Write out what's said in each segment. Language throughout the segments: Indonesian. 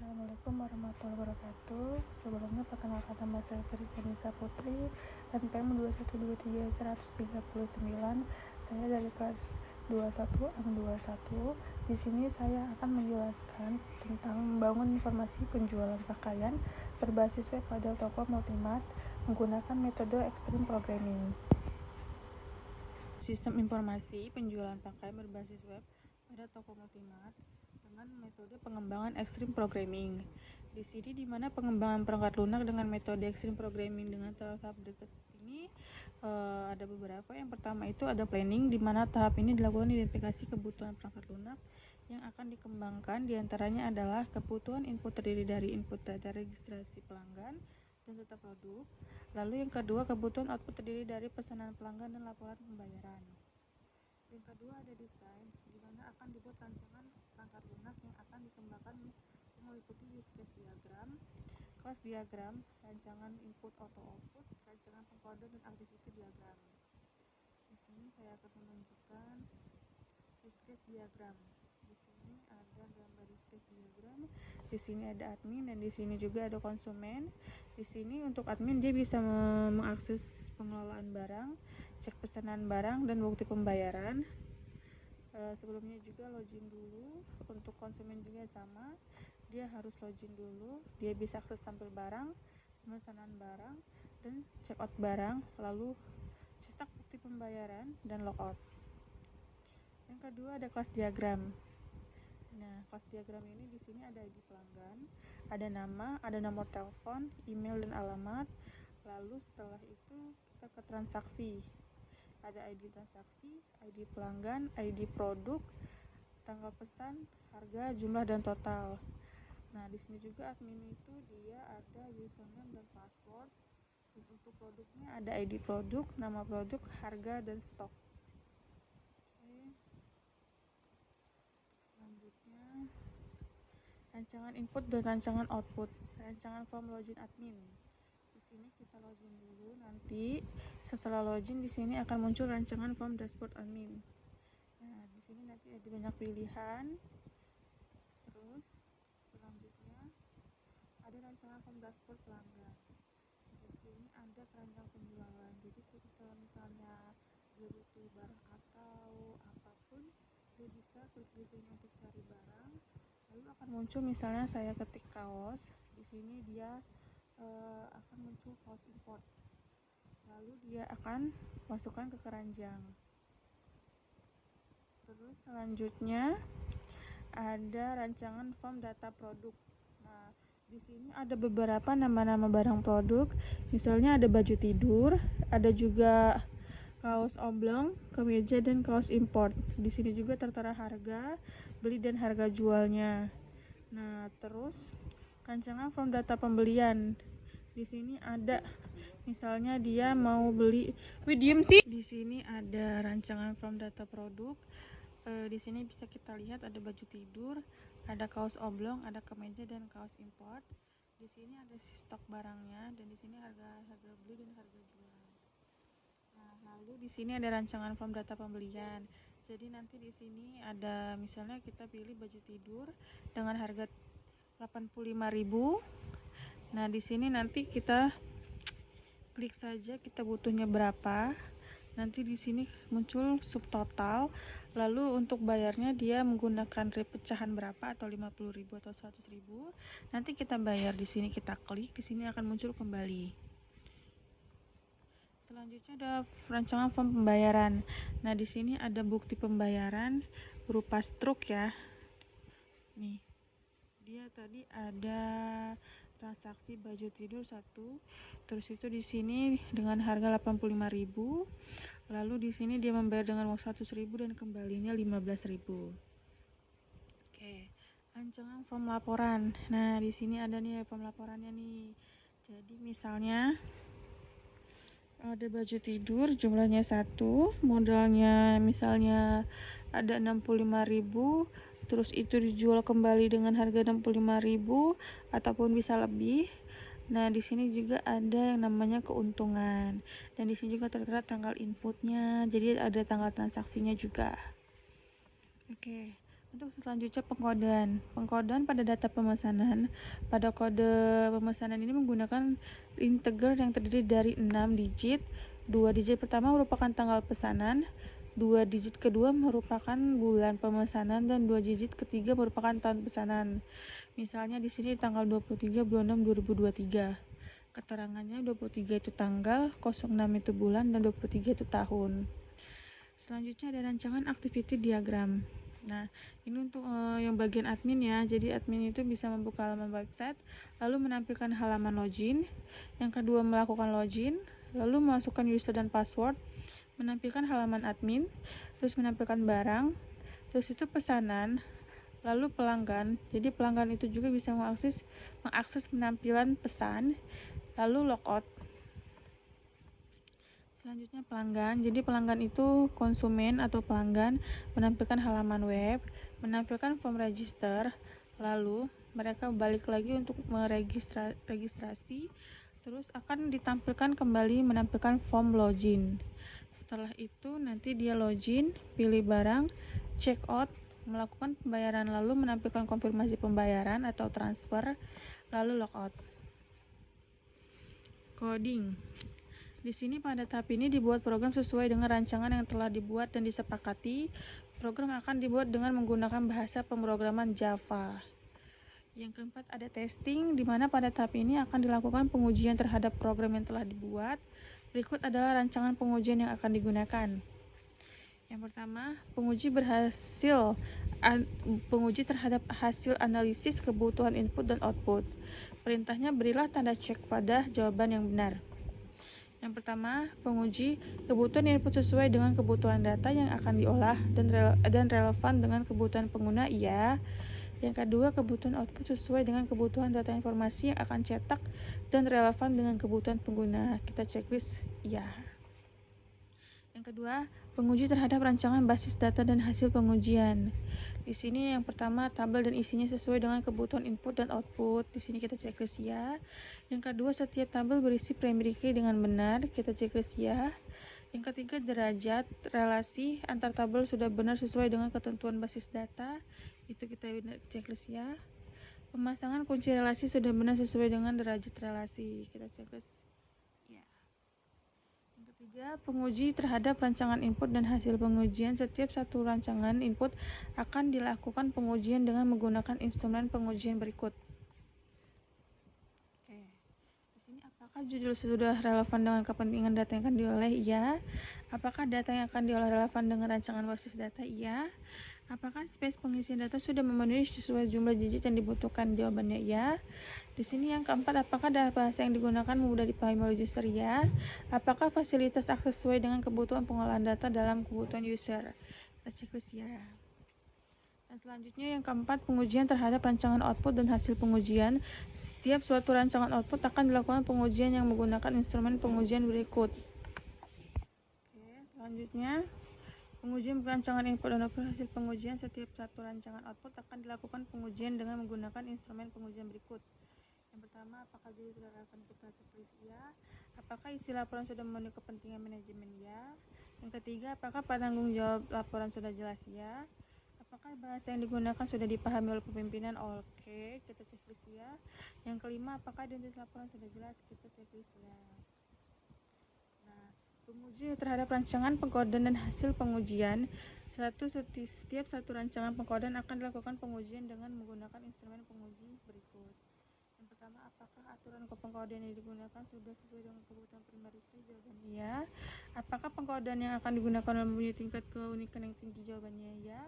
Assalamualaikum warahmatullahi wabarakatuh. Sebelumnya perkenalkan nama saya Firjanisa Putri, NPM 2123139. Saya dari kelas 21 Ang 21. Di sini saya akan menjelaskan tentang membangun informasi penjualan pakaian berbasis web pada toko Multimart menggunakan metode Extreme Programming. Sistem informasi penjualan pakaian berbasis web pada toko Multimart dengan metode pengembangan Extreme Programming. Di sini di mana pengembangan perangkat lunak dengan metode Extreme Programming dengan tahap dekat ini ada beberapa. Yang pertama itu ada planning, di mana tahap ini dilakukan identifikasi kebutuhan perangkat lunak yang akan dikembangkan. Di antaranya adalah kebutuhan input terdiri dari input data registrasi pelanggan dan data produk. Lalu yang kedua, kebutuhan output terdiri dari pesanan pelanggan dan laporan pembayaran. Yang kedua ada desain, di mana akan dibuat rancangan perangkat lunak yang akan dikembangkan meliputi use case diagram, class diagram, rancangan input auto output, rancangan pengkode dan activity diagram. Di sini saya akan menunjukkan use case diagram. Di sini ada gambar use case diagram. Di sini ada admin dan di sini juga ada konsumen. Di sini untuk admin dia bisa mengakses pengelolaan barang, cek pesanan barang dan bukti pembayaran. Sebelumnya juga login dulu. Untuk konsumen juga sama, dia harus login dulu. Dia bisa akses tampil barang, pemesanan barang, dan check out barang, lalu cetak bukti pembayaran dan logout. Yang kedua ada kelas diagram. Nah, kelas diagram ini di sini ada ID pelanggan, ada nama, ada nomor telepon, email dan alamat. Lalu setelah itu kita ke transaksi. Ada ID transaksi, ID pelanggan, ID produk, tanggal pesan, harga, jumlah dan total. Nah, di sini juga admin itu dia ada username dan password. Dan untuk produknya ada ID produk, nama produk, harga dan stok. Selanjutnya rancangan input dan rancangan output. Rancangan form login admin. Di sini kita login dulu, nanti setelah login di sini akan muncul rancangan form dashboard admin. Nah, di sini nanti ada banyak pilihan. Terus selanjutnya ada rancangan form dashboard pelanggan. Di sini ada keranjang penjualan. Jadi misalnya dia butuh barang atau apapun, dia bisa klik di sini untuk cari barang. Lalu akan muncul misalnya saya ketik kaos. Di sini dia akan muncul kaos import. Lalu dia akan masukkan ke keranjang. Terus selanjutnya ada rancangan form data produk. Nah, di sini ada beberapa nama-nama barang produk. Misalnya ada baju tidur, ada juga kaos oblong, kemeja dan kaos import. Di sini juga tertera harga beli dan harga jualnya. Nah, terus rancangan form data pembelian. Di sini ada misalnya dia mau beli Di sini ada rancangan form data produk. Di sini bisa kita lihat ada baju tidur, ada kaos oblong, ada kemeja dan kaos import. Di sini ada stok barangnya dan di sini harga beli dan harga jual. Nah, lalu di sini ada rancangan form data pembelian. Jadi nanti di sini ada misalnya kita pilih baju tidur dengan harga 85.000. Nah, di sini nanti kita klik saja kita butuhnya berapa. Nanti di sini muncul subtotal. Lalu untuk bayarnya dia menggunakan pecahan berapa, atau 50.000 atau 100.000. Nanti kita bayar di sini, kita klik di sini akan muncul kembali. Selanjutnya ada rancangan form pembayaran. Nah, di sini ada bukti pembayaran berupa struk ya. Nih. Dia tadi ada transaksi baju tidur 1. Terus itu di sini dengan harga 85.000. Lalu di sini dia membayar dengan uang 100.000 dan kembalinya 15.000. Oke, rancangan form laporan. Nah, di sini ada nih form laporannya nih. Jadi misalnya ada baju tidur jumlahnya 1, modalnya misalnya ada 65.000, terus itu dijual kembali dengan harga 65.000 ataupun bisa lebih. Nah, di sini juga ada yang namanya keuntungan. Dan di sini juga tertera tanggal inputnya. Jadi ada tanggal transaksinya juga. Oke. Untuk selanjutnya pengkodean pada data pemesanan. Pada kode pemesanan ini menggunakan integer yang terdiri dari 6 digit. 2 digit pertama merupakan tanggal pesanan, 2 digit kedua merupakan bulan pemesanan, dan 2 digit ketiga merupakan tahun pesanan. Misalnya di sini tanggal 23 bulan 6 2023. Keterangannya 23 itu tanggal, 06 itu bulan, dan 23 itu tahun. Selanjutnya ada rancangan activity diagram. Nah, ini untuk yang bagian admin ya. Jadi admin itu bisa membuka halaman website, lalu menampilkan halaman login. Yang kedua melakukan login, lalu memasukkan user dan password, menampilkan halaman admin, terus menampilkan barang, terus itu pesanan, lalu pelanggan. Jadi pelanggan itu juga bisa mengakses penampilan pesan, lalu logout. Selanjutnya pelanggan. Jadi pelanggan itu konsumen atau pelanggan menampilkan halaman web, menampilkan form register, lalu mereka balik lagi untuk meregistrasi, terus akan ditampilkan kembali menampilkan form login. Setelah itu nanti dia login, pilih barang, check out, melakukan pembayaran, lalu menampilkan konfirmasi pembayaran atau transfer, lalu logout. Coding. Di sini pada tahap ini dibuat program sesuai dengan rancangan yang telah dibuat dan disepakati. Program akan dibuat dengan menggunakan bahasa pemrograman Java. Yang keempat ada testing, di mana pada tahap ini akan dilakukan pengujian terhadap program yang telah dibuat. Berikut adalah rancangan pengujian yang akan digunakan. Yang pertama, penguji terhadap hasil analisis kebutuhan input dan output. Perintahnya berilah tanda cek pada jawaban yang benar. Yang pertama, penguji kebutuhan input sesuai dengan kebutuhan data yang akan diolah dan relevan dengan kebutuhan pengguna, iya. Yang kedua, kebutuhan output sesuai dengan kebutuhan data informasi yang akan cetak dan relevan dengan kebutuhan pengguna. Kita checklist, iya. Yang kedua, penguji terhadap rancangan basis data dan hasil pengujian. Di sini yang pertama, tabel dan isinya sesuai dengan kebutuhan input dan output. Di sini kita checklist ya. Yang kedua, setiap tabel berisi primary key dengan benar. Kita checklist ya. Yang ketiga, derajat relasi antar tabel sudah benar sesuai dengan ketentuan basis data. Itu kita checklist ya. Pemasangan kunci relasi sudah benar sesuai dengan derajat relasi. Kita checklist. Ketiga, penguji terhadap rancangan input dan hasil pengujian. Setiap satu rancangan input akan dilakukan pengujian dengan menggunakan instrumen pengujian berikut. Oke. Di sini apakah judul sudah relevan dengan kepentingan data yang akan diolah? Iya. Apakah data yang akan diolah relevan dengan rancangan basis data? Iya. Apakah space pengisian data sudah memenuhi sesuai jumlah digit yang dibutuhkan? Jawabannya ya. Di sini yang keempat, apakah bahasa yang digunakan mudah dipahami oleh user? Ya. Apakah fasilitas akses sesuai dengan kebutuhan pengolahan data dalam kebutuhan user? Kita checklist ya. Dan selanjutnya yang keempat, pengujian terhadap rancangan output dan hasil pengujian. Setiap suatu rancangan output akan dilakukan pengujian yang menggunakan instrumen pengujian berikut. Oke, selanjutnya pengujian rancangan input dan output hasil pengujian. Setiap satu rancangan output akan dilakukan pengujian dengan menggunakan instrumen pengujian berikut. Yang pertama, apakah judul sudah relevan? Kita checklist ya. Apakah isi laporan sudah memenuhi kepentingan manajemen? Ya. Yang ketiga, apakah penanggung jawab laporan sudah jelas? Ya. Apakah bahasa yang digunakan sudah dipahami oleh pemimpinan? Oke, kita checklist ya. Yang kelima, apakah identitas laporan sudah jelas? Kita checklist ya. Penguji terhadap rancangan pengkodean dan hasil pengujian. Setiap satu rancangan pengkodean akan dilakukan pengujian dengan menggunakan instrumen penguji berikut. Yang pertama, apakah aturan pengkodean yang digunakan sudah sesuai dengan kebutuhan primaris? Jawabannya ya. Apakah pengkodean yang akan digunakan mempunyai tingkat keunikan yang tinggi? Jawabannya ya.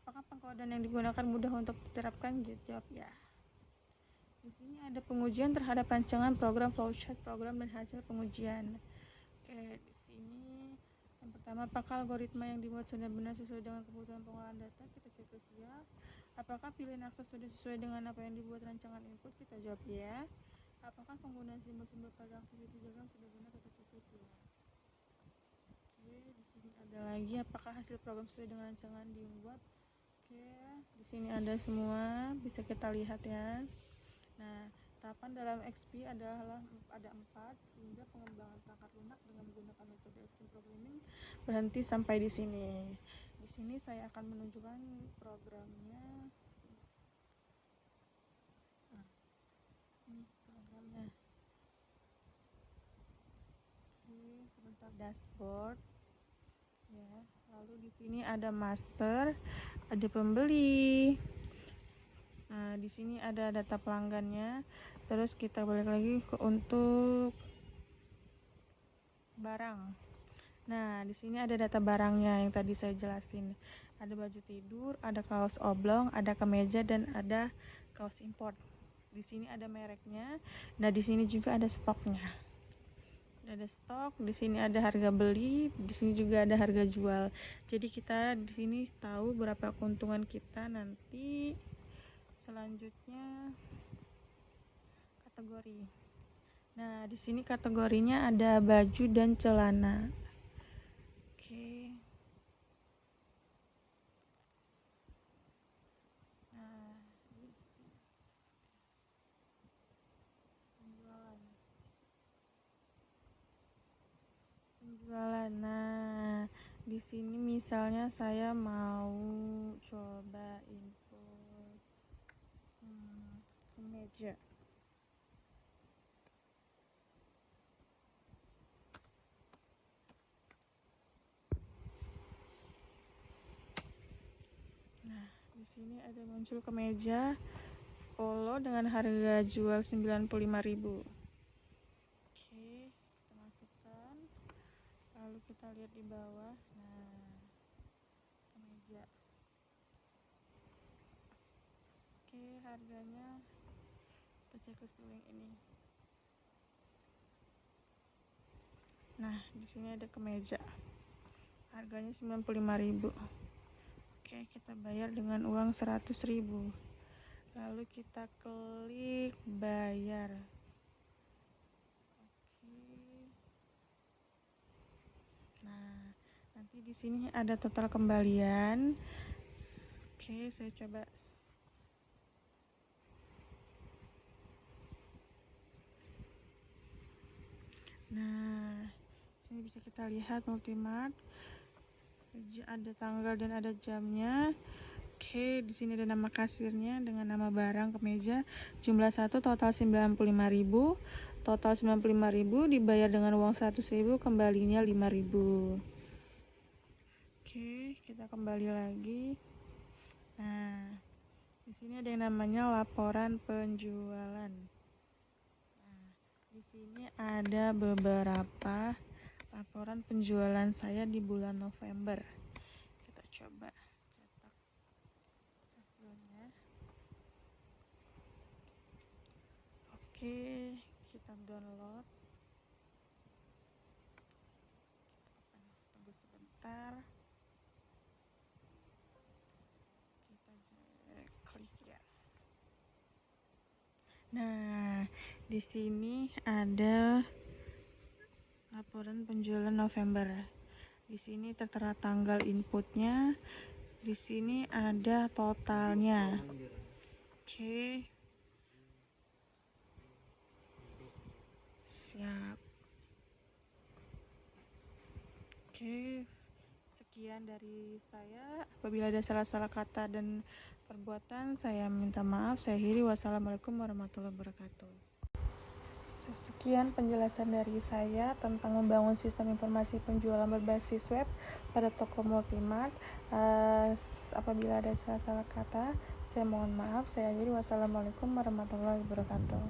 Apakah pengkodean yang digunakan mudah untuk diterapkan? Jawab ya. Di sini ada pengujian terhadap rancangan program flowchart program dan hasil pengujian. Oke, di sini yang pertama, apakah algoritma yang dibuat sudah benar sesuai dengan kebutuhan pengolahan data? Kita checklist ya. Apakah pilihan akses sudah sesuai dengan apa yang dibuat rancangan input? Kita jawab ya. Apakah penggunaan simbol-simbol pada activity diagram sudah benar? Kita checklist ya. Oke, di sini ada lagi, apakah hasil program sesuai dengan rancangan dibuat? Oke, di sini ada semua, bisa kita lihat ya. Nah, tahapan dalam XP adalah ada 4, sehingga pengembangan perangkat lunak dengan menggunakan metode extreme programming berhenti sampai di sini. Di sini saya akan menunjukkan programnya. Nah, ini programnya. Oke, sebentar, dashboard. Ya, lalu di sini ada master, ada pembeli. Nah, di sini ada data pelanggannya. Terus kita balik lagi untuk barang. Nah, di sini ada data barangnya yang tadi saya jelasin. Ada baju tidur, ada kaos oblong, ada kemeja, dan ada kaos import. Di sini ada mereknya. Nah, di sini juga ada stoknya. Ada stok, di sini ada harga beli, di sini juga ada harga jual. Jadi kita di sini tahu berapa keuntungan kita nanti. Selanjutnya kategori. Nah, di sini kategorinya ada baju dan celana. Oke. Nah, di sini penjualan. Nah, di sini misalnya saya mau coba input kemeja. Nah, di sini ada muncul kemeja polo dengan harga jual 95.000. Oke, kita masukkan. Lalu kita lihat di bawah. Nah, kemeja. Oke, harganya kita checklist dulu yang ini. Nah, di sini ada kemeja. Harganya 95.000. Oke, kita bayar dengan uang 100.000. Lalu kita klik bayar. Oke. Nah, nanti di sini ada total kembalian. Oke, saya coba. Nah, sini bisa kita lihat Multimart. Ada tanggal dan ada jamnya. Oke, di sini ada nama kasirnya dengan nama barang kemeja. Jumlah 1 total 95.000. Total 95.000 dibayar dengan uang 100.000, kembalinya 5.000. Oke, kita kembali lagi. Nah, di sini ada yang namanya laporan penjualan. Nah, di sini ada beberapa laporan penjualan saya di bulan November. Kita coba cetak hasilnya. Oke, kita download. Tunggu sebentar. Kita klik yes. Nah, di sini ada laporan penjualan November. Di sini tertera tanggal inputnya. Di sini ada totalnya. Oke. Siap. Oke. Sekian dari saya. Apabila ada salah-salah kata dan perbuatan, saya minta maaf. Saya akhiri. Wassalamualaikum warahmatullahi wabarakatuh. Sekian penjelasan dari saya tentang membangun sistem informasi penjualan berbasis web pada toko Multimart. Apabila ada salah-salah kata, saya mohon maaf. Saya akhiri. Wassalamualaikum warahmatullahi wabarakatuh.